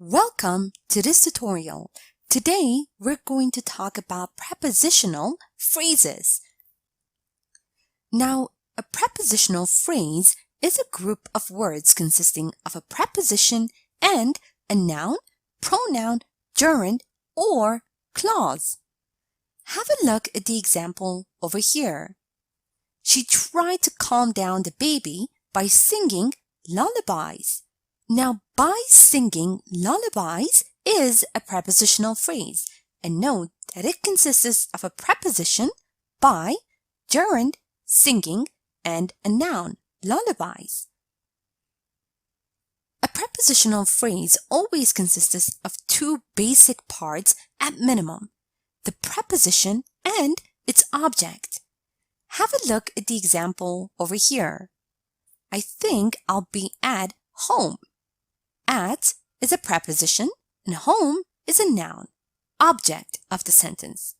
Welcome to this tutorial. Today, we're going to talk about prepositional phrases. Now, a prepositional phrase is a group of words consisting of a preposition and a noun, pronoun, gerund, or clause. Have a look at the example over here. She tried to calm down the baby by singing lullabies. Now, by singing lullabies is a prepositional phrase, and note that it consists of a preposition, by, gerund, singing, and a noun, lullabies. A prepositional phrase always consists of two basic parts at minimum, the preposition and its object. Have a look at the example over here. I think I'll be at home. At is a preposition and home is a noun, object of the sentence.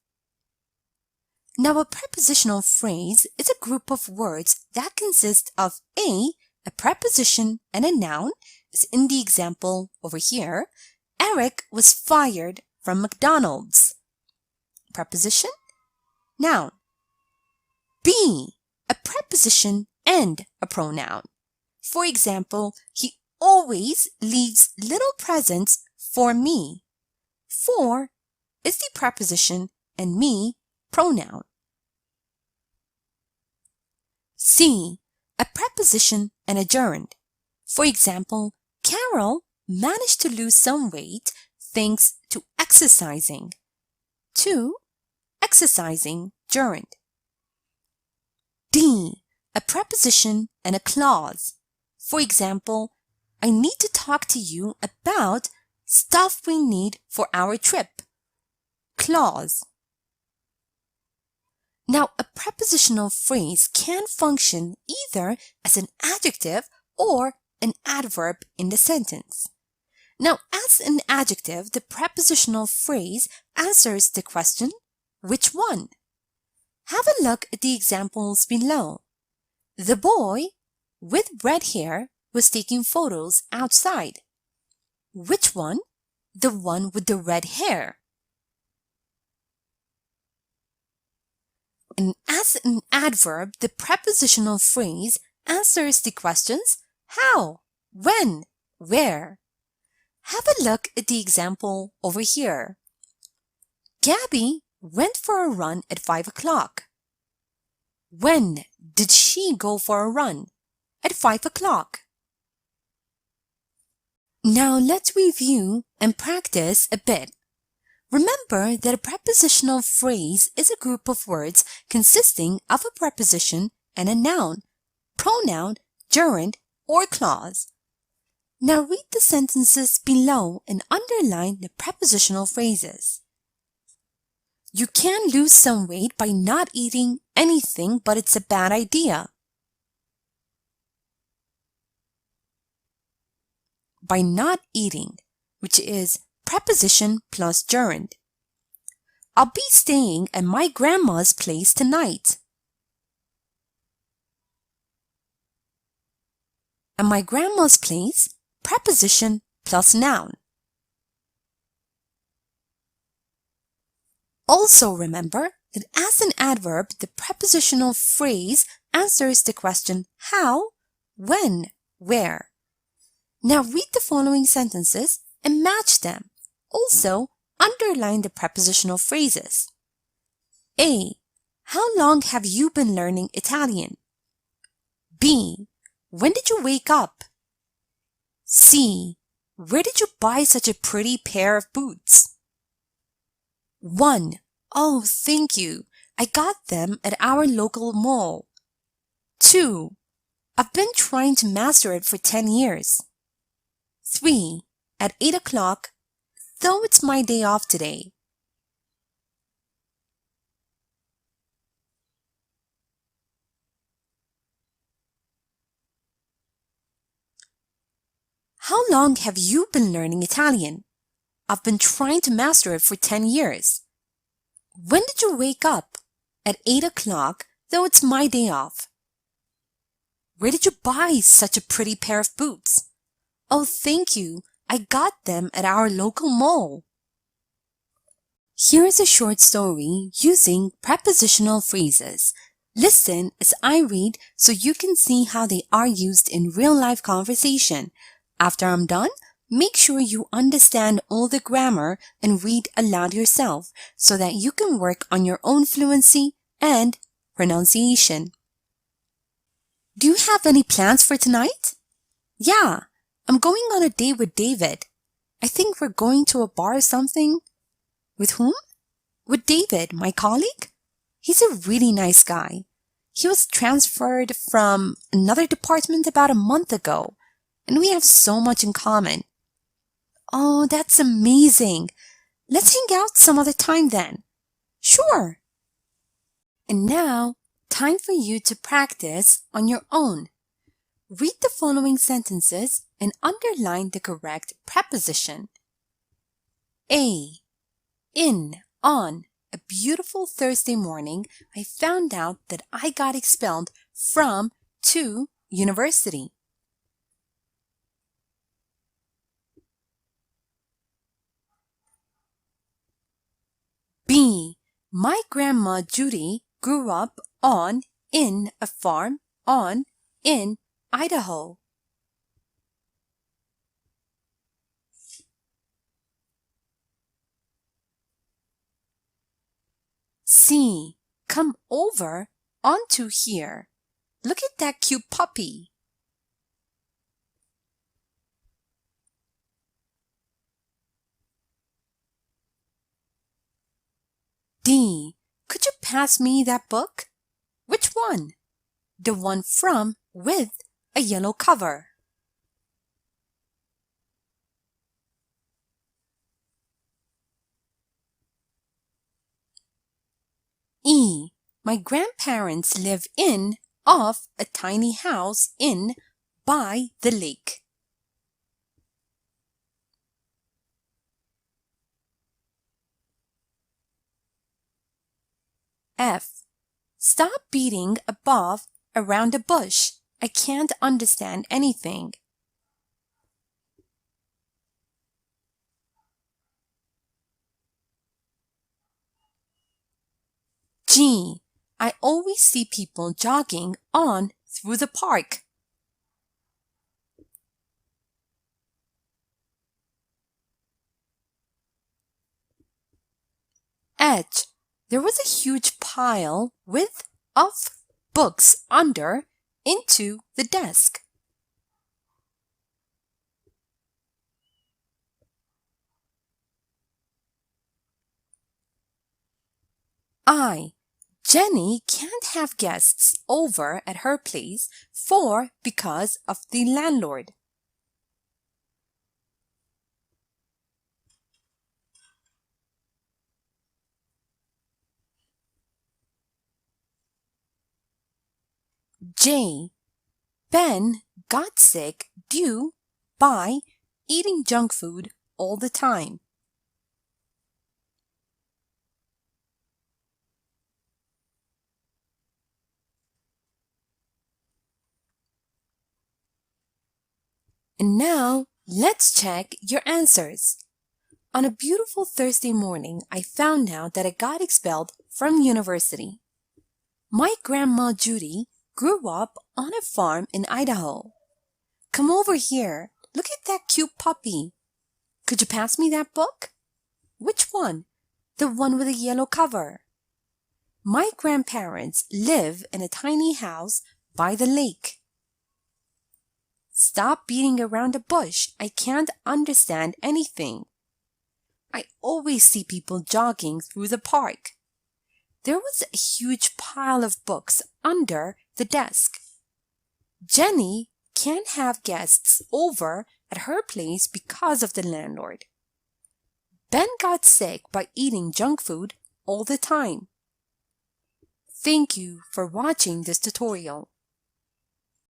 Now, a prepositional phrase is a group of words that consist of a preposition and a noun, as in the example over here. Eric was fired from McDonald's. Preposition, noun. B, a preposition and a pronoun. For example, he always leaves little presents for me. For is the preposition and me pronoun. C, a preposition and a gerund. For example, Carol managed to lose some weight thanks to exercising. To, exercising, gerund. D, a preposition and a clause. For example, I need to talk to you about stuff we need for our trip. Clause. Now, a prepositional phrase can function either as an adjective or an adverb in the sentence. Now, as an adjective, the prepositional phrase answers the question, which one? Have a look at the examples below. The boy with red hair was taking photos outside. Which one? The one with the red hair. And as an adverb, the prepositional phrase answers the questions how, when, where. Have a look at the example over here. Gabby went for a run at 5 o'clock. When did she go for a run? At 5 o'clock. Now let's review and practice a bit. Remember that a prepositional phrase is a group of words consisting of a preposition and a noun, pronoun, gerund, or clause. Now read the sentences below and underline the prepositional phrases. You can lose some weight by not eating anything, but it's a bad idea. By not eating, which is preposition plus gerund. I'll be staying at my grandma's place tonight. At my grandma's place, preposition plus noun. Also remember that as an adverb, the prepositional phrase answers the question how, when, where. Now read the following sentences and match them. Also, underline the prepositional phrases. A. How long have you been learning Italian? B. When did you wake up? C. Where did you buy such a pretty pair of boots? 1. Oh, thank you. I got them at our local mall. 2. I've been trying to master it for 10 years. 3. At 8 o'clock, though it's my day off today. How long have you been learning Italian? I've been trying to master it for 10 years. When did you wake up? At 8 o'clock, though it's my day off. Where did you buy such a pretty pair of boots? Oh, thank you. I got them at our local mall. Here is a short story using prepositional phrases. Listen as I read so you can see how they are used in real-life conversation. After I'm done, make sure you understand all the grammar and read aloud yourself so that you can work on your own fluency and pronunciation. Do you have any plans for tonight? Yeah, I'm going on a date with David. I think we're going to a bar or something. With whom? With David, my colleague. He's a really nice guy. He was transferred from another department about a month ago, and we have so much in common. Oh, that's amazing. Let's hang out some other time then. Sure. And now, time for you to practice on your own. Read the following sentences and underline the correct preposition. A. In, on a beautiful Thursday morning, I found out that I got expelled from to university. B. My grandma Judy grew up in a farm in Idaho. C. Come over onto here. Look at that cute puppy. D. Could you pass me that book? Which one? The one from with a yellow cover. E. My grandparents live in of a tiny house in by the lake. F. Stop beating above around a bush. I can't understand anything. G. I always see people jogging on through the park. H. There was a huge pile of books under into the desk. I. Jenny can't have guests over at her place because of the landlord. J. Ben got sick due by eating junk food all the time. And now, let's check your answers. On a beautiful Thursday morning, I found out that I got expelled from university. My grandma Judy grew up on a farm in Idaho. Come over here. Look at that cute puppy. Could you pass me that book? Which one? The one with a yellow cover. My grandparents live in a tiny house by the lake. Stop beating around the bush. I can't understand anything. I always see people jogging through the park. There was a huge pile of books under the desk. Jenny can't have guests over at her place because of the landlord. Ben got sick by eating junk food all the time. Thank you for watching this tutorial.